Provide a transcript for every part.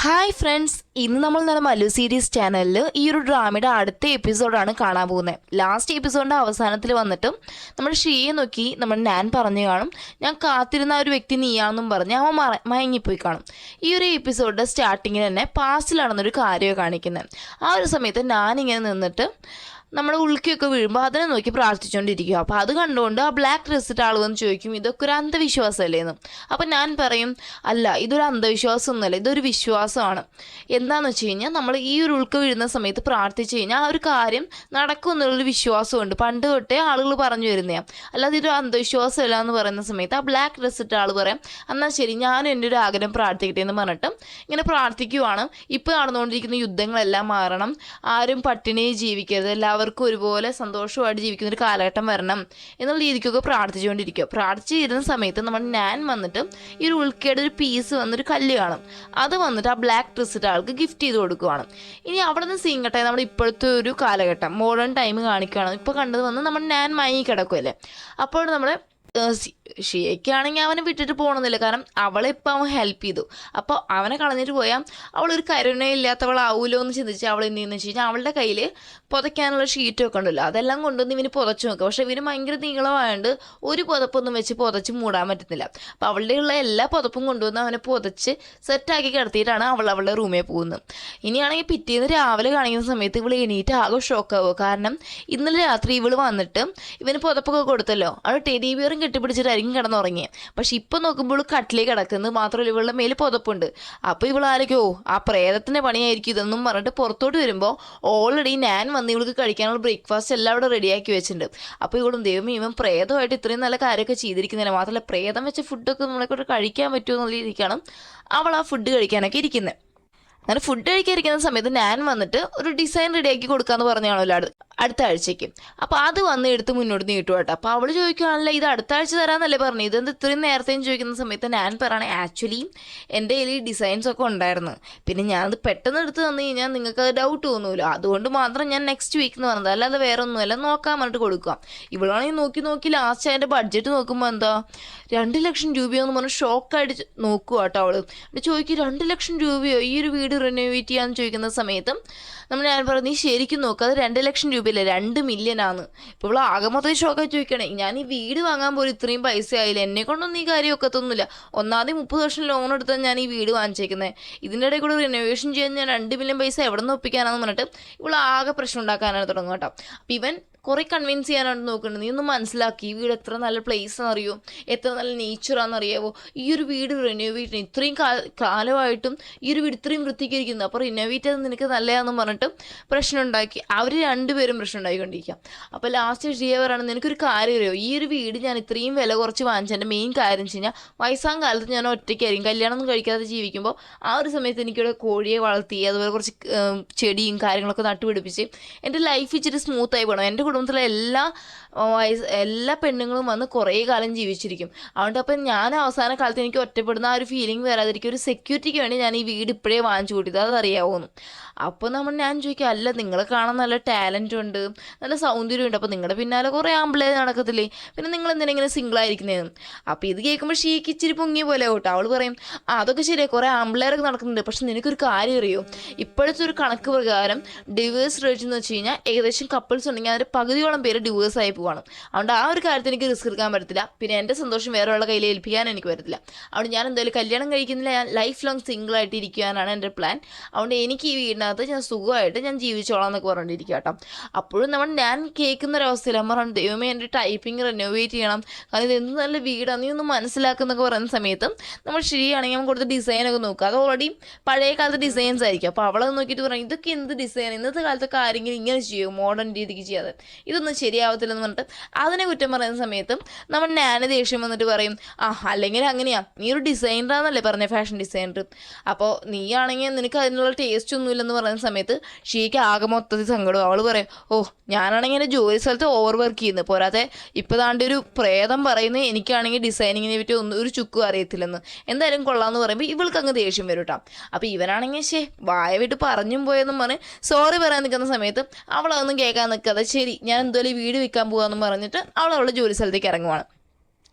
Hi friends, ഇന്ന് നമ്മൾ നമ്മുടെ മല്ലു സീരീസ് ചാനലിൽ ഈ ഒരു ഡ്രാമയുടെ അടുത്ത എപ്പിസോഡാണ് കാണാൻ പോകുന്നത്. ലാസ്റ്റ് എപ്പിസോഡിൻ്റെ അവസാനത്തിൽ വന്നിട്ടും നമ്മുടെ ഷീയെ നോക്കി ഞാൻ പറഞ്ഞു കാണും, ഞാൻ കാത്തിരുന്ന ഒരു വ്യക്തി നീയാണെന്നും പറഞ്ഞ് അവൻ മയങ്ങിപ്പോയി കാണും. ഈ ഒരു എപ്പിസോഡിൻ്റെ സ്റ്റാർട്ടിങ്ങിൽ തന്നെ പാസ്റ്റിൽ നടന്നൊരു കാര്യമൊക്കെ കാണിക്കുന്നത്. ആ ഒരു സമയത്ത് ഞാനിങ്ങനെ നിന്നിട്ട് നമ്മുടെ ഉൾക്കൊക്കെ വീഴുമ്പോൾ അതിനെ നോക്കി പ്രാർത്ഥിച്ചുകൊണ്ടിരിക്കുക. അപ്പോൾ അത് കണ്ടുകൊണ്ട് ആ ബ്ലാക്ക് ഡ്രസ്സിട്ട് ആൾ വന്ന് ചോദിക്കും, ഇതൊക്കെ ഒരു അന്ധവിശ്വാസമല്ലേ എന്ന്. അപ്പം ഞാൻ പറയും, അല്ല, ഇതൊരു അന്ധവിശ്വാസമൊന്നുമല്ല, ഇതൊരു വിശ്വാസമാണ്. എന്താണെന്ന് വെച്ച് കഴിഞ്ഞാൽ നമ്മൾ ഈ ഒരു ഉൾക്ക് വീഴുന്ന സമയത്ത് പ്രാർത്ഥിച്ചു കഴിഞ്ഞാൽ ആ ഒരു കാര്യം നടക്കും എന്നുള്ളൊരു വിശ്വാസമുണ്ട്. പണ്ട് തൊട്ടേ ആളുകൾ പറഞ്ഞു വരുന്നതാണ്, അല്ലാതെ ഇതൊരു അന്ധവിശ്വാസമല്ല എന്ന് പറയുന്ന സമയത്ത് ആ ബ്ലാക്ക് ഡ്രസ്സിട്ട് ആൾ പറയാം, എന്നാൽ ശരി, ഞാനും എൻ്റെ ഒരു ആഗ്രഹം പ്രാർത്ഥിക്കട്ടെ എന്ന് പറഞ്ഞിട്ട് ഇങ്ങനെ പ്രാർത്ഥിക്കുവാണ്. ഇപ്പോൾ നടന്നുകൊണ്ടിരിക്കുന്ന യുദ്ധങ്ങളെല്ലാം മാറണം, ആരും പട്ടിണി ജീവിക്കരുത്, എല്ലാവർക്കും ഒരുപോലെ സന്തോഷമായിട്ട് ജീവിക്കുന്ന ഒരു കാലഘട്ടം വരണം എന്നുള്ള രീതിക്കൊക്കെ പ്രാർത്ഥിച്ചുകൊണ്ടിരിക്കുക. പ്രാർത്ഥിച്ചിരുന്ന സമയത്ത് ഞാൻ വന്നിട്ട് ഈ ഒരു ഉൾക്കയുടെ ഒരു പീസ് വന്നൊരു കല്ല് കാണും. അത് വന്നിട്ട് ആ ബ്ലാക്ക് ഡ്രസ്സിട്ട് ആൾക്ക് ഗിഫ്റ്റ് ചെയ്ത് കൊടുക്കുവാണ്. ഇനി അവിടെ നിന്ന് സീങ്കട്ടെ നമ്മുടെ ഇപ്പോഴത്തെ ഒരു കാലഘട്ടം മോഡേൺ ടൈം കാണിക്കുകയാണ്. ഇപ്പോൾ കണ്ടത് വന്ന് ഞാൻ മയങ്ങി കിടക്കുമല്ലേ. അപ്പോൾ നമ്മുടെ ഷിയയ്ക്കാണെങ്കിൽ അവനെ വിട്ടിട്ട് പോകണമെന്നില്ല, കാരണം അവളെ ഇപ്പം അവൻ ഹെൽപ്പ് ചെയ്തു. അപ്പോൾ അവനെ കളഞ്ഞിട്ട് പോയാൽ അവളൊരു കരുണയില്ലാത്തവളാവൂലോ എന്ന് ചിന്തിച്ച് അവൾ എന്ത് ചെയ്യുന്നു വെച്ച് കഴിഞ്ഞാൽ അവളുടെ കയ്യിൽ പുതയ്ക്കാനുള്ള ഷീറ്റൊക്കെ ഉണ്ടല്ലോ, അതെല്ലാം കൊണ്ടുവന്ന് ഇവന് പുതച്ച് നോക്കുക. പക്ഷേ ഇവന് ഭയങ്കര നീളമായതുകൊണ്ട് ഒരു പുതപ്പൊന്നും വെച്ച് പുതച്ച് മൂടാൻ പറ്റുന്നില്ല. അപ്പോൾ അവളുടെ ഉള്ള എല്ലാ പുതപ്പും കൊണ്ടുവന്ന് അവനെ പുതച്ച് സെറ്റാക്കി കിടത്തിയിട്ടാണ് അവളുടെ റൂമിൽ പോകുന്നത്. ഇനിയാണെങ്കിൽ പിറ്റേന്ന് രാവിലെ കാണിക്കുന്ന സമയത്ത് ഇവൾ എണീറ്റ് ആകെ ഷോക്കാവുക. കാരണം ഇന്നലെ രാത്രി ഇവൾ വന്നിട്ട് ഇവന് പുതപ്പൊക്കെ കൊടുത്തല്ലോ, അവൾ ടെഡി ബിയറും കെട്ടിപ്പിടിച്ചിട്ടായിരിക്കും കിടന്നുറങ്ങിയത്. പക്ഷെ ഇപ്പം നോക്കുമ്പോൾ കട്ടിലേക്ക് കിടക്കുന്നത് മാത്രമല്ല, ഇവളുടെ മേൽ പുതപ്പുണ്ട്. അപ്പോൾ ഇവൾ ആരൊക്കെയോ ആ പ്രേതത്തിൻ്റെ പണിയായിരിക്കും ഇതെന്നും പറഞ്ഞിട്ട് പുറത്തോട്ട് വരുമ്പോൾ ഓൾറെഡി വന്ന് ഇവൾക്ക് കഴിക്കാനുള്ള ബ്രേക്ക്ഫാസ്റ്റ് എല്ലാം അവിടെ റെഡിയാക്കി വെച്ചിട്ടുണ്ട്. അപ്പോൾ ഇവളും ദൈവം ഇവൻ പ്രേതമായിട്ട് ഇത്രയും നല്ല കാര്യമൊക്കെ ചെയ്തിരിക്കുന്നില്ല, മാത്രമല്ല പ്രേതം വെച്ച ഫുഡൊക്കെ നമ്മളെക്കൊണ്ട് കഴിക്കാൻ പറ്റുമോ എന്നുള്ള രീതിക്കാണ് അവൾ ആ ഫുഡ് കഴിക്കാനൊക്കെ ഇരിക്കുന്നത്. അങ്ങനെ ഫുഡ് കഴിക്കാതിരിക്കുന്ന സമയത്ത് വന്നിട്ട് ഒരു ഡിസൈൻ റെഡിയാക്കി കൊടുക്കാമെന്ന് പറഞ്ഞാണല്ലോ അടുത്ത ആഴ്ചയ്ക്ക്. അപ്പോൾ അത് വന്ന് എടുത്ത് മുന്നോട്ട് നീട്ടു കേട്ടോ. അപ്പോൾ അവൾ ചോദിക്കുകയാണല്ലോ, ഇത് അടുത്ത ആഴ്ച തരാമെന്നല്ലേ പറഞ്ഞു, ഇതെന്ത് ഇത്രയും നേരത്തെയും ചോദിക്കുന്ന സമയത്ത് പറയണേ, ആക്ച്വലി എൻ്റെ കയ്യിൽ ഈ ഡിസൈൻസ് ഒക്കെ ഉണ്ടായിരുന്നു, പിന്നെ ഞാനത് പെട്ടെന്ന് എടുത്ത് തന്നു കഴിഞ്ഞാൽ നിങ്ങൾക്ക് അത് ഡൗട്ട് തോന്നുമല്ലോ, അതുകൊണ്ട് മാത്രം ഞാൻ നെക്സ്റ്റ് വീക്ക് എന്ന് പറഞ്ഞത്, അല്ലാതെ വേറെ ഒന്നുമല്ല, നോക്കാൻ പറഞ്ഞിട്ട് കൊടുക്കുക. ഇവളാണെങ്കിൽ നോക്കി ലാസ്റ്റ് അതിൻ്റെ ബഡ്ജറ്റ് നോക്കുമ്പോൾ എന്താ 2 ലക്ഷം രൂപയോന്ന് പറഞ്ഞ് ഷോക്കായിട്ട് നോക്കുക കേട്ടോ. അവൾ ചോദിക്കും, 2 ലക്ഷം രൂപയോ ഈ ഒരു വീട് റിനോവേറ്റ് ചെയ്യാന്ന് ചോദിക്കുന്ന സമയത്ത് ഞാൻ പറഞ്ഞു, നീ ശരിക്കും നോക്കുക, അത് 2 ലക്ഷം രൂപയില്ല, 2 മില്യൺ ആണ്. ഇപ്പോൾ ഇവിടെ ആകെ മൊത്തം ഷോക്കായി ചോദിക്കണേ, ഞാൻ ഈ വീട് വാങ്ങാൻ പോലും ഇത്രയും പൈസ ആയില്ല, എന്നെ കൊണ്ടൊന്നും ഈ കാര്യം ഒക്കത്തൊന്നുമില്ല, ഒന്നാമത് 30 വർഷം ലോൺ എടുത്താൽ ഞാൻ ഈ വീട് വാങ്ങിച്ചേക്കുന്നത്, ഇതിൻ്റെ ഇടയിൽ കൂടെ റിനോവേഷൻ ചെയ്യാൻ ഞാൻ 2 മില്യൺ പൈസ എവിടെ നിന്ന് ഒപ്പിക്കാനാണെന്ന് പറഞ്ഞിട്ട് ഇവിടെ ആകെ പ്രശ്നം ഉണ്ടാക്കാനാണ് തുടങ്ങുക കേട്ടോ. അപ്പോൾ ഇവൻ കുറേ കൺവിൻസ് ചെയ്യാനാണ് നോക്കുന്നത്, നീ ഒന്ന് മനസ്സിലാക്കി, ഈ വീട് എത്ര നല്ല പ്ലേസ് ആണെന്നറിയോ, എത്ര നല്ല നേച്ചറാണെന്നറിയാവോ, ഈ ഒരു വീട് റിനോവേറ്റ് ഇത്രയും കാലമായിട്ടും ഈ ഒരു വീട് ഇത്രയും വൃത്തിക്കിരിക്കുന്നു, അപ്പോൾ റിനോവേറ്റ് ചെയ്ത് നിനക്ക് നല്ലതാണെന്ന് പറഞ്ഞിട്ട് പ്രശ്നം ഉണ്ടാക്കി. അവർ രണ്ടുപേരും പ്രശ്നം ഉണ്ടാക്കിക്കൊണ്ടിരിക്കുക. അപ്പോൾ ലാസ്റ്റ് ഷിയവറാണ്, നിനക്കൊരു കാര്യം അറിയോ, ഈ ഒരു വീട് ഞാൻ ഇത്രയും വില കുറച്ച് വാങ്ങിച്ചതിൻ്റെ മെയിൻ കാര്യം വെച്ച് കഴിഞ്ഞാൽ വയസ്സാം കാലത്ത് ഞാൻ ഒറ്റയ്ക്കായിരിക്കും, കല്യാണം ഒന്നും കഴിക്കാതെ ജീവിക്കുമ്പോൾ ആ ഒരു സമയത്ത് എനിക്കിവിടെ കോഴിയെ വളർത്തി, അതുപോലെ കുറച്ച് ചെടിയും കാര്യങ്ങളൊക്കെ നട്ടുപിടിപ്പിച്ച് എൻ്റെ ലൈഫ് ഇച്ചിരി സ്മൂത്തായി പോകണം, എൻ്റെ കുടുംബത്തിലെ എല്ലാ പെണ്ണുങ്ങളും വന്ന് കുറേ കാലം ജീവിച്ചിരിക്കും. അതുകൊണ്ട് അപ്പം ഞാൻ അവസാന കാലത്ത് എനിക്ക് ഒറ്റപ്പെടുന്ന ആ ഒരു ഫീലിംഗ് വരാതിരിക്കും, ഒരു സെക്യൂരിറ്റിക്ക് വേണ്ടി ഞാൻ ഈ വീട് ഇപ്പോഴേ വാങ്ങിച്ചു കൂട്ടിയത്, അതറിയാവുന്നു. അപ്പോൾ ഞാൻ ചോദിക്കും, അല്ല, നിങ്ങളെ കാണാൻ നല്ല ടാലൻറ്റ് ഉണ്ട്, നല്ല സൗന്ദര്യമുണ്ട്, അപ്പോൾ നിങ്ങളുടെ പിന്നാലെ കുറേ ആമ്പിളേ നടക്കത്തില്ലേ, പിന്നെ നിങ്ങൾ എന്തിനാ ഇങ്ങനെ സിംഗിളായിരിക്കുന്നതെന്ന്. അപ്പോൾ ഇത് കേൾക്കുമ്പോൾ ഷീക്ക് ഇച്ചിരി പൊങ്ങിയ പോലെ കേട്ടോ. അവൾ പറയും, അതൊക്കെ ശരിയാണ്, കുറേ ആമ്പിളേരൊക്കെ നടക്കുന്നുണ്ട്, പക്ഷെ നിനക്കൊരു കാര്യം അറിയോ, ഇപ്പോഴത്തെ ഒരു കണക്ക് പ്രകാരം ഡിവേഴ്സ് റേറ്റ് എന്ന് വെച്ച് കഴിഞ്ഞാൽ ഏകദേശം കപ്പിൾസ് ഉണ്ടെങ്കിൽ അതിൻ്റെ പകുതിയോളം പേര് ഡിവേഴ്സ് ആയി പോവാണ്. അതുകൊണ്ട് ആ ഒരു കാര്യത്തിൽ എനിക്ക് റിസ്ക് എടുക്കാൻ പറ്റത്തില്ല, പിന്നെ എൻ്റെ സന്തോഷം വേറെ ഉള്ള കയ്യിൽ ഏൽപ്പിക്കാൻ എനിക്ക് പറ്റത്തില്ല. അതുകൊണ്ട് ഞാൻ എന്തായാലും കല്യാണം കഴിക്കുന്നില്ല, ഞാൻ ലൈഫ് ലോങ് സിംഗിളായിട്ട് ഇരിക്കാനാണ് എൻ്റെ പ്ലാൻ. അതുകൊണ്ട് എനിക്ക് ഈ വീടിനകത്ത് ഞാൻ സുഖമായിട്ട് ഞാൻ ജീവിച്ചോളാം എന്നൊക്കെ പറഞ്ഞിരിക്കുക കേട്ടോ. അപ്പോഴും ഞാൻ കേൾക്കുന്നൊരവസ്ഥയിൽ അമ്മ പറഞ്ഞു, ദൈവമേ എൻ്റെ ടൈപ്പിംഗ് റിനോവേറ്റ് ചെയ്യണം, കാരണം ഇത് എന്ത് നല്ല വീടാണ്, നീ ഒന്ന് മനസ്സിലാക്കുന്നൊക്കെ പറയുന്ന സമയത്ത് നമ്മൾ ശരിയാണെങ്കിൽ നമ്മൾ കൊടുത്ത ഡിസൈനൊക്കെ നോക്കുക, അത് ഓൾറെഡി പഴയ കാലത്തെ ഡിസൈൻസ് ആയിരിക്കും. അപ്പോൾ അവളത് നോക്കിയിട്ട് പറയും, ഇതൊക്കെ എന്ത് ഡിസൈൻ, ഇന്നത്തെ കാലത്തൊക്കെ ആരെങ്കിലും ഇങ്ങനെ ചെയ്യും, മോഡേൺ രീതിക്ക് ചെയ്യാതെ, ഇതൊന്നും ശരിയാവത്തില്ലെന്ന് പറഞ്ഞിട്ട് അതിനെ കുറ്റം പറയുന്ന സമയത്തും ദേഷ്യം വന്നിട്ട് പറയും, അല്ലെങ്കിൽ അങ്ങനെയാ, നീ ഒരു ഡിസൈനറാന്നല്ലേ പറഞ്ഞ, ഫാഷൻ ഡിസൈനർ, അപ്പോൾ നീ ആണെങ്കിൽ നിനക്ക് അതിനുള്ള ടേസ്റ്റ് ഒന്നുമില്ലെന്ന് പറയുന്ന സമയത്ത് ഷീക്ക് ആകെ മൊത്തത്തിൽ സങ്കടം. അവൾ പറയും, ഞാനാണെങ്കിൽ എൻ്റെ ജോലി സ്ഥലത്ത് ഓവർ വർക്ക് ചെയ്യുന്നത് പോരാതെ ഇപ്പോൾ താണ്ട് ഒരു പ്രേതം പറയുന്നത് എനിക്കാണെങ്കിൽ ഡിസൈനിങ്ങിനെ പറ്റി ഒരു ചുക്കും അറിയത്തില്ലെന്ന്, എന്തായാലും കൊള്ളാമെന്ന് പറയുമ്പോൾ ഇവൾക്ക് അങ്ങ് ദേഷ്യം വരും കേട്ടോ. അപ്പോൾ ഇവനാണെങ്കിൽ വായ വിട്ട് പറഞ്ഞും പോയെന്നും പറഞ്ഞ് സോറി പറയാൻ നിൽക്കുന്ന സമയത്ത് അവളതൊന്നും കേൾക്കാൻ നിൽക്കാതെ, ശരി ഞാൻ എന്തായാലും വീട് വിൽക്കാൻ പോകാമെന്ന് പറഞ്ഞിട്ട് അവളുടെ ജോലി സ്ഥലത്തേക്ക് ഇറങ്ങുവാണ്.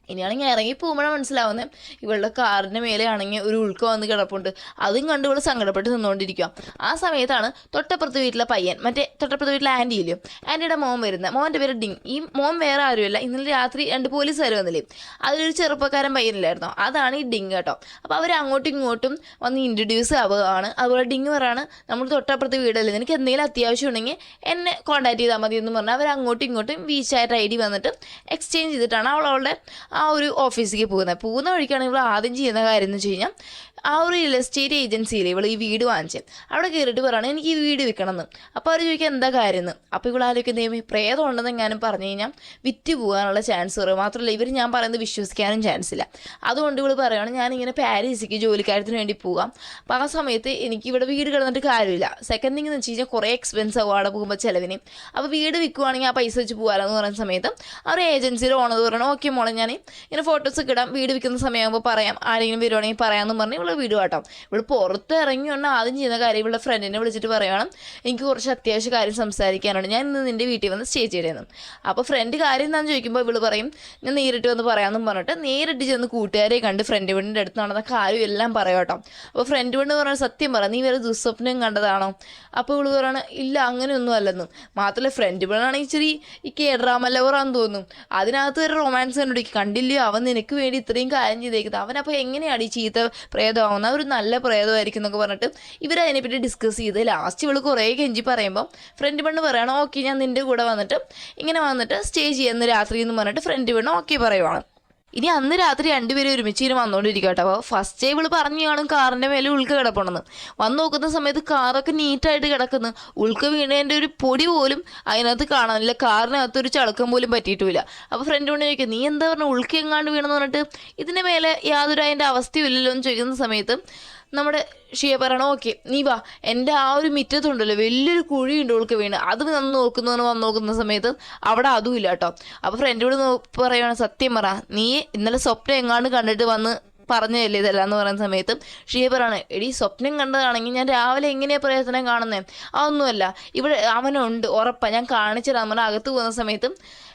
ഇനിയാണെങ്കിൽ ഇറങ്ങി പോകുമ്പോഴാണ് മനസ്സിലാവുന്നത് ഇവളുടെ കാറിൻ്റെ മേലെ ആണെങ്കിൽ ഒരു ഉൾക്ക വന്ന് കിടപ്പുണ്ട്. അതും കണ്ട് ഇവൾ സങ്കടപ്പെട്ട് നിന്നുകൊണ്ടിരിക്കുക. ആ സമയത്താണ് തൊട്ടപ്പുറത്ത് വീട്ടിലെ പയ്യൻ, മറ്റേ തൊട്ടപ്പുറത്ത് വീട്ടിലെ ആൻറ്റി ഇല്ലയോ, ആൻറ്റിയുടെ മോൻ വരുന്നത്. മോൻ്റെ പേര് ഡിങ്. ഈ മോൻ വേറെ ആരുമില്ല, ഇന്നലെ രാത്രി 2 പോലീസുകാർ വന്നില്ലേ, അതിലൊരു ചെറുപ്പക്കാരൻ പയ്യനില്ലായിരുന്നോ, അതാണ് ഈ ഡിങ് കേട്ടോ. അപ്പോൾ അവർ അങ്ങോട്ടും ഇങ്ങോട്ടും വന്ന് ഇൻട്രൊഡ്യൂസ് ആവുകയാണ്. അതുപോലെ ഡിങ് പറയാണ് നമ്മൾ തൊട്ടപ്പുറത്ത് വീടല്ലേ, നിനക്ക് എന്തെങ്കിലും അത്യാവശ്യം ഉണ്ടെങ്കിൽ എന്നെ കോൺടാക്ട് ചെയ്താൽ മതി എന്ന് പറഞ്ഞാൽ അവർ അങ്ങോട്ടും ഇങ്ങോട്ടും WeChat ID വന്നിട്ട് എക്സ്ചേഞ്ച് ചെയ്തിട്ടാണ് അവളുടെ ആ ഒരു ഓഫീസിലേക്ക് പോകുന്ന വഴിക്കാണ് ഇവൾ ആദ്യം ചെയ്യുന്ന കാര്യം എന്ന് വെച്ച് കഴിഞ്ഞാൽ ആ ഒരു റിയൽ എസ്റ്റേറ്റ് ഏജൻസിയിൽ ഇവൾ ഈ വീട് വാങ്ങിച്ചത് അവിടെ കയറിയിട്ട് പറയുകയാണ് എനിക്ക് ഈ വീട് വിൽക്കണം എന്ന്. അപ്പോൾ അവർ ചോദിക്കുക എന്താ കാര്യം എന്ന്. അപ്പോൾ ഇവൾ ആലോചിക്കുന്ന പ്രേതം ഉണ്ടെന്ന് എങ്ങാനും പറഞ്ഞു കഴിഞ്ഞാൽ വിറ്റ് പോകാനുള്ള ചാൻസ് കുറവ്. മാത്രമല്ല ഇവർ ഞാൻ പറയുന്നത് വിശ്വസിക്കാനും ചാൻസ് ഇല്ല. അതുകൊണ്ട് ഇവൾ പറയുകയാണ് ഞാനിങ്ങനെ പാരീസിലേക്ക് ജോലിക്കാര്യത്തിന് വേണ്ടി പോകാം. അപ്പോൾ ആ സമയത്ത് എനിക്ക് ഇവിടെ വീട് കിടന്നിട്ട് കാര്യമില്ല. സെക്കൻഡ് തിങ് എന്ന് വെച്ച് കഴിഞ്ഞാൽ കുറേ എക്സ്പെൻസ് ആവും അവിടെ പോകുമ്പോൾ ചിലവിന്. അപ്പോൾ വീട് വിൽക്കുവാണെങ്കിൽ ആ പൈസ വെച്ച് പോകാമല്ലോ എന്ന് പറയുന്ന സമയത്ത് ആ ഒരു ഏജൻസിയിൽ ഓണത് പറയണം ഓക്കെ മോളെ ഞാൻ ഇങ്ങനെ ഫോട്ടോസൊക്കെ ഇടാം, വീട് വിൽക്കുന്ന സമയമാകുമ്പോൾ പറയാം, ആരെങ്കിലും വരുവാണെങ്കിൽ പറയാമെന്ന് പറഞ്ഞ് ഇവൾ വീട് കേട്ടോ. ഇവൾ പുറത്ത് ഇറങ്ങി വന്നാൽ ആദ്യം ചെയ്യുന്ന കാര്യം ഇവളുടെ ഫ്രണ്ടിനെ വിളിച്ചിട്ട് പറയണം എനിക്ക് കുറച്ച് അത്യാവശ്യ കാര്യം സംസാരിക്കാനാണ്, ഞാൻ ഇന്ന് നിൻ്റെ വീട്ടിൽ വന്ന് സ്റ്റേ ചെയ്തതെന്ന്. അപ്പോൾ ഫ്രണ്ട് കാര്യം എന്താണെന്ന് ചോദിക്കുമ്പോൾ ഇവൾ പറയും ഞാൻ നേരിട്ട് വന്ന് പറയാമെന്നും പറഞ്ഞിട്ട് നേരിട്ട് ചെന്ന് കൂട്ടുകാരെ കണ്ട് ഫ്രണ്ട് പെണ്ണിൻ്റെ അടുത്ത് നടന്ന കാര്യം എല്ലാം പറയാം കേട്ടോ. അപ്പോൾ ഫ്രണ്ട് പെണ്ണ് പറഞ്ഞാൽ സത്യം പറ നീ വേറെ ദുസ്വപ്നം കണ്ടതാണോ? അപ്പോൾ ഇവൾ പറയണ ഇല്ല അങ്ങനെയൊന്നും അല്ലെന്നും. മാത്രമല്ല ഫ്രണ്ട് പെണ്ണാണെങ്കിൽ ഇച്ചിരി ഈ കേഡ്രാമ ലവറാന്ന് തോന്നും, അതിനകത്ത് ഒരു റൊമാൻസ് കണ്ടുപിടിക്കും. കണ്ടില്ലയോ അവൻ നിനക്ക് വേണ്ടി ഇത്രയും കാര്യം ചെയ്തേക്കുന്നത്, അവനപ്പോൾ എങ്ങനെയാണ് ഈ ചീത്ത പ്രേതമാവുന്നത്, ഒരു നല്ല പ്രേതമായിരിക്കും എന്നൊക്കെ പറഞ്ഞിട്ട് ഇവരതിനെപ്പറ്റി ഡിസ്കസ് ചെയ്ത് ലാസ്റ്റ് ഇവൾ കുറേ കെഞ്ചി പറയുമ്പോൾ ഫ്രണ്ട് പെണ്ണ് പറയണം ഓക്കെ ഞാൻ നിൻ്റെ കൂടെ വന്നിട്ട് ഇങ്ങനെ വന്നിട്ട് സ്റ്റേ ചെയ്യുന്ന രാത്രി എന്ന് പറഞ്ഞിട്ട് ഫ്രണ്ട് പെണ്ണ് ഓക്കെ പറയുവാണ്. ഇനി അന്ന് രാത്രി 2 പേരും ഒരുമിച്ച് ഇങ്ങനെ വന്നുകൊണ്ടിരിക്കുക കേട്ടോ. അപ്പോൾ ഫസ്റ്റ് ഇവൾ പറഞ്ഞു കാണും കാറിൻ്റെ മേലെ ഉൾക്ക കിടപ്പുണ്ടെന്ന്. വന്ന് നോക്കുന്ന സമയത്ത് കാറൊക്കെ നീറ്റായിട്ട് കിടക്കുന്നു, ഉൾക്ക വീണതിൻ്റെ ഒരു പൊടി പോലും അതിനകത്ത് കാണാനില്ല, കാറിനകത്ത് ഒരു ചളക്കം പോലും പറ്റിയിട്ടുമില്ല. അപ്പോൾ ഫ്രണ്ട് കൊണ്ട് ചോദിക്കുക നീ എന്താ പറഞ്ഞ ഉൾക്ക എങ്ങാണ്ട് വീണെന്ന് പറഞ്ഞിട്ട് ഇതിൻ്റെ മേലെ യാതൊരു അതിൻ്റെ അവസ്ഥയും ഇല്ലല്ലോ എന്ന് ചോദിക്കുന്ന സമയത്ത് നമ്മുടെ ഷിയ പറയണം ഓക്കെ നീ വാ, എൻ്റെ ആ ഒരു മുറ്റത്തുണ്ടല്ലോ വലിയൊരു കുഴിയുണ്ട് ഉൾക്ക് വീണ്, അത് വന്ന് നോക്കുന്ന സമയത്ത് അവിടെ അതും ഇല്ല കേട്ടോ. അപ്പോൾ ഫ്രണ്ടിനോട് പറയുകയാണ് സത്യം പറ നീ ഇന്നലെ സ്വപ്നം എങ്ങാണ്ട് കണ്ടിട്ട് വന്ന് പറഞ്ഞതല്ലേ ഇതല്ല എന്ന് പറയുന്ന സമയത്ത് ഷിയ പറയാണ് എടി സ്വപ്നം കണ്ടതാണെങ്കിൽ ഞാൻ രാവിലെ എങ്ങനെയാണ് പ്രയത്നം കാണുന്നത്, അതൊന്നുമല്ല ഇവിടെ അവനുണ്ട് ഉറപ്പാണ് ഞാൻ കാണിച്ചിടാൻ പറഞ്ഞാൽ അകത്ത് പോകുന്ന സമയത്ത്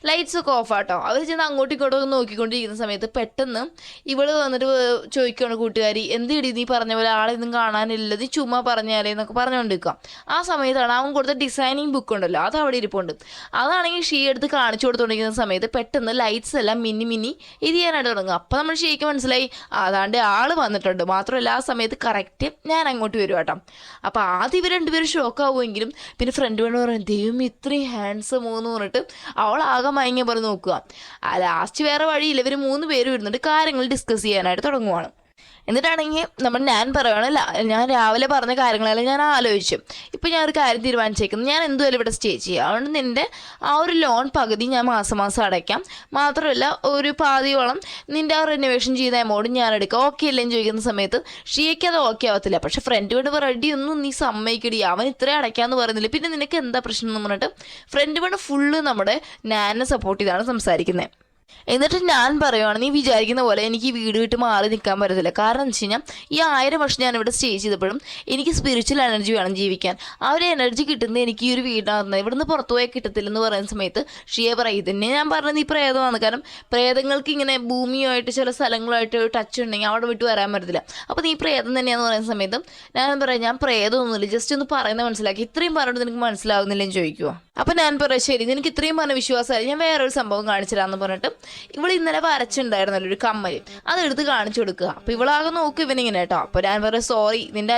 ലൈറ്റ്സ് ഒക്കെ ഓഫാട്ടോ. അവർ ചെന്ന് അങ്ങോട്ടും ഇങ്ങോട്ടും നോക്കിക്കൊണ്ടിരിക്കുന്ന സമയത്ത് പെട്ടെന്ന് ഇവൾ വന്നിട്ട് ചോദിക്കുകയാണ് കൂട്ടുകാരി എന്ത് ഇടി നീ പറഞ്ഞ പോലെ ആളെയൊന്നും കാണാനില്ല നീ ചുമ്മാ പറഞ്ഞാലേ എന്നൊക്കെ പറഞ്ഞുകൊണ്ടിരിക്കുക. ആ സമയത്താണ് അവൻ കൊടുത്ത ഡിസൈനിങ് ബുക്ക് ഉണ്ടല്ലോ അത് അവിടെ ഇരിപ്പുണ്ട്. അതാണെങ്കിൽ ഷീ എടുത്ത് കാണിച്ചു കൊടുത്തുകൊണ്ടിരിക്കുന്ന സമയത്ത് പെട്ടെന്ന് ലൈറ്റ്സ് എല്ലാം മിന്നി എരിയാനായിട്ട് തുടങ്ങും. അപ്പോൾ നമ്മൾ ഷീക്ക് മനസ്സിലായി അതാണ്ട് ആൾ വന്നിട്ടുണ്ട്. മാത്രമല്ല ആ സമയത്ത് കറക്റ്റ് ഞാൻ അങ്ങോട്ട് വരും കേട്ടോ. അപ്പോൾ ആദ്യം ഇവർ 2 പേരും ഷോക്ക് ആവുമെങ്കിലും പിന്നെ ഫ്രണ്ട് വേണം പറയും ദൈവം ഇത്രയും ഹാൻഡ്സം എന്ന് പറഞ്ഞിട്ട് അവൾ ആകെ മയങ്ങിയ പോലെ നോക്കുക. ലാസ്റ്റ് വേറെ വഴിയില്ല, ഇവർ 3 പേരും ഇരുന്നിട്ട് കാര്യങ്ങൾ ഡിസ്കസ് ചെയ്യാനായിട്ട് തുടങ്ങുവാണ്. എന്നിട്ടാണെങ്കിൽ ഞാൻ പറയുകയാണ് ഞാൻ രാവിലെ പറഞ്ഞ കാര്യങ്ങളെല്ലാം ഞാൻ ആലോചിച്ചു, ഇപ്പോൾ ഞാൻ ഒരു കാര്യം തീരുമാനിച്ചേക്കുന്നത് ഞാൻ എന്തുവല്ല ഇവിടെ സ്റ്റേ ചെയ്യുക, അതുകൊണ്ട് നിൻ്റെ ആ ഒരു ലോൺ പകുതി ഞാൻ മാസം അടയ്ക്കാം, മാത്രമല്ല ഒരു പാതിയോളം നിൻ്റെ ആ റിനോവേഷൻ ചെയ്ത എമൗണ്ട് ഞാൻ എടുക്കാം, ഓക്കെ അല്ലേന്ന് ചോദിക്കുന്ന സമയത്ത് ഷീയ്ക്ക് അത് ഓക്കെ ആവത്തില്ല. പക്ഷേ ഫ്രണ്ട് വീട് റെഡി ഒന്നും നീ സമ്മതിക്കടി, അവൻ ഇത്രയും അടയ്ക്കാമെന്ന് പറയുന്നില്ല, പിന്നെ നിനക്ക് എന്താ പ്രശ്നം എന്ന് പറഞ്ഞിട്ട് ഫ്രണ്ട് വീട് ഫുള്ള് നമ്മുടെ നാനെ സപ്പോർട്ട് ചെയ്താണ് സംസാരിക്കുന്നത്. എന്നിട്ട് ഞാൻ പറയുവാണ് നീ വിചാരിക്കുന്ന പോലെ എനിക്ക് ഈ വീട് വിട്ട് മാറി നിൽക്കാൻ പറ്റത്തില്ല. കാരണം എന്ന് വെച്ച് കഴിഞ്ഞാൽ ഈ 1000 വർഷം ഞാനിവിടെ സ്റ്റേ ചെയ്തപ്പോഴും എനിക്ക് സ്പിരിച്വൽ എനർജി വേണം ജീവിക്കാൻ. ആ ഒരു എനർജി കിട്ടുന്നത് എനിക്ക് ഈ ഒരു വീടാകുന്നത്, ഇവിടുന്ന് പുറത്തു പോയാൽ കിട്ടത്തില്ലെന്ന് പറയുന്ന സമയത്ത് ഷിയെ പറയും ഇതന്നെ ഞാൻ പറഞ്ഞത് നീ പ്രേതമാണ്. കാരണം പ്രേതങ്ങൾക്ക് ഇങ്ങനെ ഭൂമിയുമായിട്ട് ചില സ്ഥലങ്ങളുമായിട്ട് ടച്ച് ഉണ്ടെങ്കിൽ അവിടെ വിട്ട് വരാൻ പറ്റത്തില്ല. അപ്പോൾ നീ പ്രേതം തന്നെയാണെന്ന് പറയുന്ന സമയത്ത് ഞാൻ പറയാം ഞാൻ പ്രേതമൊന്നുമില്ല, ജസ്റ്റ് ഒന്ന് പറയുന്നത് മനസ്സിലാക്കി, ഇത്രയും പറഞ്ഞിട്ട് നിനക്ക് മനസ്സിലാകുന്നില്ലെന്ന് ചോദിക്കുമോ. അപ്പോൾ ഞാൻ പറയാം ശരി നിനക്ക് ഇത്രയും പറഞ്ഞ വിശ്വാസമായി ഞാൻ വേറൊരു സംഭവം കാണിച്ചിടാന്ന് പറഞ്ഞിട്ട് ഇവൾ ഇന്നലെ വരച്ചിട്ടുണ്ടായിരുന്നല്ലോ ഒരു കമ്മൽ, അതെടുത്ത് കാണിച്ചു കൊടുക്കുക. അപ്പോൾ ഇവളാകെ നോക്കും ഇവനിങ്ങനെ കേട്ടോ. അപ്പോൾ ഞാൻ പറയാം സോറി നിൻ്റെ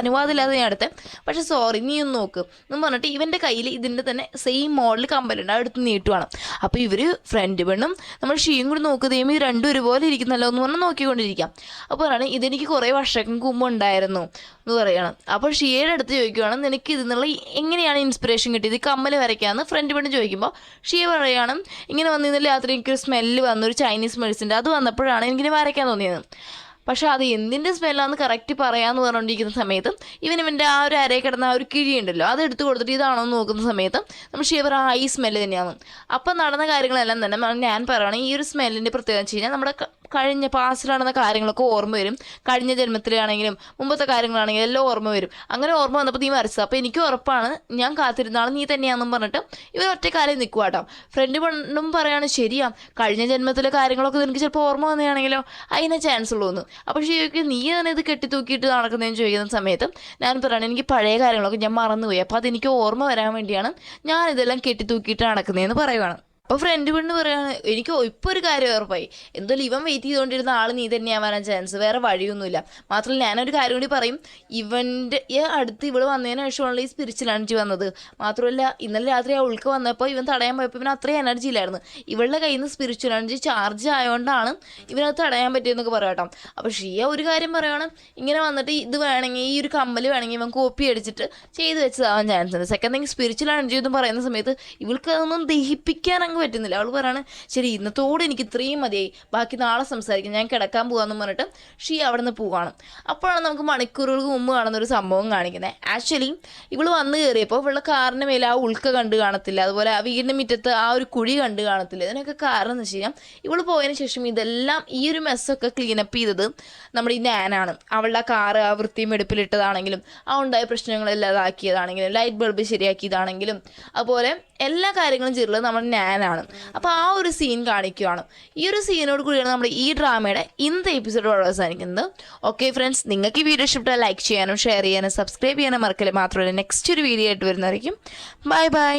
അനുവാദമില്ലാതെ ഞാൻ എടുത്തേ, പക്ഷെ സോറി നീ ഒന്ന് നോക്ക് എന്ന് പറഞ്ഞിട്ട് ഇവൻ്റെ കയ്യിൽ ഇതിൻ്റെ തന്നെ സെയിം മോഡൽ കമ്മലുണ്ട്, അതെടുത്ത് നീട്ടുവാണ്. അപ്പോൾ ഇവർ ഫ്രണ്ട് പെണ്ണും നമ്മൾ ഷീയും കൂടി നോക്കുകയും ഈ രണ്ടും ഒരുപോലെ ഇരിക്കുന്നല്ലോ എന്ന് പറഞ്ഞാൽ നോക്കിക്കൊണ്ടിരിക്കാം. അപ്പോൾ പറയണം ഇതെനിക്ക് കുറേ വർഷങ്ങൾക്ക് മുമ്പ് ഉണ്ടായിരുന്നു എന്ന് പറയണം. അപ്പോൾ ഷിയയുടെ അടുത്ത് ചോദിക്കുകയാണ് നിനക്ക് ഇതിനുള്ള എങ്ങനെയാണ് ഇൻസ്പിറേഷൻ കിട്ടിയത് ഈ കമ്മൽ വരയ്ക്കാമെന്ന് ഫ്രണ്ട് പെണ്ണ് ചോദിക്കുമ്പോൾ ഷിയ പറയുകയാണ് ഇങ്ങനെ വന്നിരുന്ന രാത്രി എനിക്കൊരു സ്മെല്ല് വന്നു, ഒരു ചൈനീസ് മെഡിസിൻ്റെ അത് വന്നപ്പോഴാണ് എനിക്കിനി വരയ്ക്കാൻ തോന്നിയത്. പക്ഷേ അത് എന്തിൻ്റെ സ്മെല്ലാന്ന് കറക്റ്റ് പറയാമെന്ന് പറഞ്ഞുകൊണ്ടിരിക്കുന്ന സമയത്ത് ഇവൻ്റെ ആ ഒരു അരയിൽ കിടന്ന ആ ഒരു കിഴിയുണ്ടല്ലോ അത് എടുത്ത് കൊടുത്തിട്ട് ഇതാണോ എന്ന് നോക്കുന്ന സമയത്ത് നമ്മൾ ഷിവർ ഈ സ്മെല്ല് തന്നെയാണ്. അപ്പം നടന്ന കാര്യങ്ങളെല്ലാം തന്നെ ഞാൻ പറയുകയാണ് ഈ ഒരു സ്മെല്ലിൻ്റെ പ്രത്യേകത വെച്ച് കഴിഞ്ഞാൽ നമ്മുടെ കഴിഞ്ഞ പാസ്റ്റിൽ നടന്ന കാര്യങ്ങളൊക്കെ ഓർമ്മ വരും. കഴിഞ്ഞ ജന്മത്തിലാണെങ്കിലും മുമ്പത്തെ കാര്യങ്ങളാണെങ്കിലും എല്ലാം ഓർമ്മ വരും. അങ്ങനെ ഓർമ്മ വന്നപ്പോൾ നീ വരച്ചത്, അപ്പോൾ എനിക്ക് ഉറപ്പാണ് ഞാൻ കാത്തിരുന്നാൾ നീ തന്നെയാണെന്നും പറഞ്ഞിട്ട് ഇവർ ഒറ്റ കാര്യം നിൽക്കുക കേട്ടോ. ഫ്രണ്ട് പെണ്ണും പറയാണ് ശരിയാ, കഴിഞ്ഞ ജന്മത്തിലെ കാര്യങ്ങളൊക്കെ നിനക്ക് ചിലപ്പോൾ ഓർമ്മ വന്നതാണെങ്കിലോ, അതിനെ ചാൻസ് ഉള്ളൂ എന്ന്. അപ്പോൾ ശരിക്കും നീ തന്നെ ഇത് കെട്ടിത്തൂക്കിയിട്ട് നടക്കുന്നതെന്ന് ചോദിക്കുന്ന സമയത്ത് ഞാൻ പറയുകയാണ് എനിക്ക് പഴയ കാര്യങ്ങളൊക്കെ ഞാൻ മറന്നുപോയി, അപ്പോൾ അതെനിക്ക് ഓർമ്മ വരാൻ വേണ്ടിയാണ് ഞാനിതെല്ലാം കെട്ടിത്തൂക്കിയിട്ട് നടക്കുന്നതെന്ന് പറയുവാണ്. അപ്പോൾ ഫ്രണ്ട് പെണ്ണ് പറയാണ് എനിക്ക് ഇപ്പോൾ ഒരു കാര്യം ഉറപ്പായി, എന്തായാലും ഇവൻ വെയിറ്റ് ചെയ്തുകൊണ്ടിരുന്ന ആൾ നീ തന്നെയാവാനാണ് ചാൻസ്, വേറെ വഴിയൊന്നുമില്ല. മാത്രമല്ല ഞാനൊരു കാര്യം കൂടി പറയും, ഇവൻ്റെ അടുത്ത് ഇവൾ വന്നതിന് ശേഷമാണല്ലോ ഈ സ്പിരിച്വൽ എനർജി വന്നത്. മാത്രമല്ല ഇന്നലെ രാത്രി ആ ഉൾക്ക് വന്നപ്പോൾ ഇവൻ തടയാൻ പോയപ്പോൾ ഇവന് അത്രയും എനർജി ഇല്ലായിരുന്നു. ഇവളുടെ കയ്യിൽ നിന്ന് സ്പിരിച്വൽ എനർജി ചാർജ് ആയതുകൊണ്ടാണ് ഇവനത് തടയാൻ പറ്റിയെന്നൊക്കെ പറയാം കേട്ടോ. അപ്പോൾ ഷിയ ഒരു കാര്യം പറയുകയാണ്, ഇങ്ങനെ വന്നിട്ട് ഇത് വേണമെങ്കിൽ ഈ ഒരു കമ്മൽ വേണമെങ്കിൽ ഇവൻ കോപ്പി അടിച്ചിട്ട് ചെയ്ത് വെച്ചതാവാൻ ചാൻസ് ഉണ്ട്. സെക്കൻഡ് തിങ് സ്പിരിച്വൽ എനർജി എന്ന് പറയുന്ന സമയത്ത് ഇവൾക്ക് അതൊന്നും ദഹിപ്പിക്കാൻ പറ്റുന്നില്ല. അവൾ പറയാണ് ശരി ഇന്നത്തോടെ എനിക്ക് ഇത്രയും മതിയായി, ബാക്കി നാളെ സംസാരിക്കും, ഞാൻ കിടക്കാൻ പോകാമെന്ന് പറഞ്ഞിട്ട് ഷീ അവിടെ നിന്ന് പോവാണ്. അപ്പോഴാണ് നമുക്ക് മണിക്കൂറുകൾക്ക് മുമ്പ് കാണുന്ന ഒരു സംഭവം കാണിക്കുന്നത്. ആക്ച്വലി ഇവൾ വന്ന് കയറിയപ്പോൾ ഇവളുടെ കാറിൻ്റെ മേലെ ആ ഉൾക്ക കണ്ട് കാണത്തില്ല, അതുപോലെ ആ വീടിൻ്റെ മുറ്റത്ത് ആ ഒരു കുഴി കണ്ട് കാണത്തില്ല. ഇതിനൊക്കെ കാരണം എന്ന് വെച്ച് കഴിഞ്ഞാൽ ഇവൾ പോയതിന് ശേഷം ഇതെല്ലാം ഈ ഒരു മെസ്സൊക്കെ ക്ലീനപ്പ് ചെയ്തത് നമ്മുടെ ഈ നാനാണ്. അവളുടെ കാറ് ആ വൃത്തിയും എടുപ്പിലിട്ടതാണെങ്കിലും ആ ഉണ്ടായ പ്രശ്നങ്ങളെല്ലാം ഇതാക്കിയതാണെങ്കിലും ലൈറ്റ് ബൾബ് ശരിയാക്കിയതാണെങ്കിലും അതുപോലെ എല്ലാ കാര്യങ്ങളും ചെയ്തിട്ടുള്ളത് നമ്മുടെ നാനാണ്. അപ്പോൾ ആ ഒരു സീൻ കാണിക്കുകയാണ്. ഈ ഒരു സീനോട് കൂടിയാണ് നമ്മുടെ ഈ ഡ്രാമയുടെ ഇന്നത്തെ എപ്പിസോഡ് അവസാനിക്കുന്നത്. ഓക്കെ ഫ്രണ്ട്സ്, നിങ്ങൾക്ക് ഈ വീഡിയോ ഇഷ്ടപ്പെട്ടാൽ ലൈക്ക് ചെയ്യാനും ഷെയർ ചെയ്യാനും സബ്സ്ക്രൈബ് ചെയ്യാനും മറക്കല്ലേ. മാത്രമല്ല നെക്സ്റ്റ് ഒരു വീഡിയോ ആയിട്ട് വരുന്നതായിരിക്കും. Bye bye.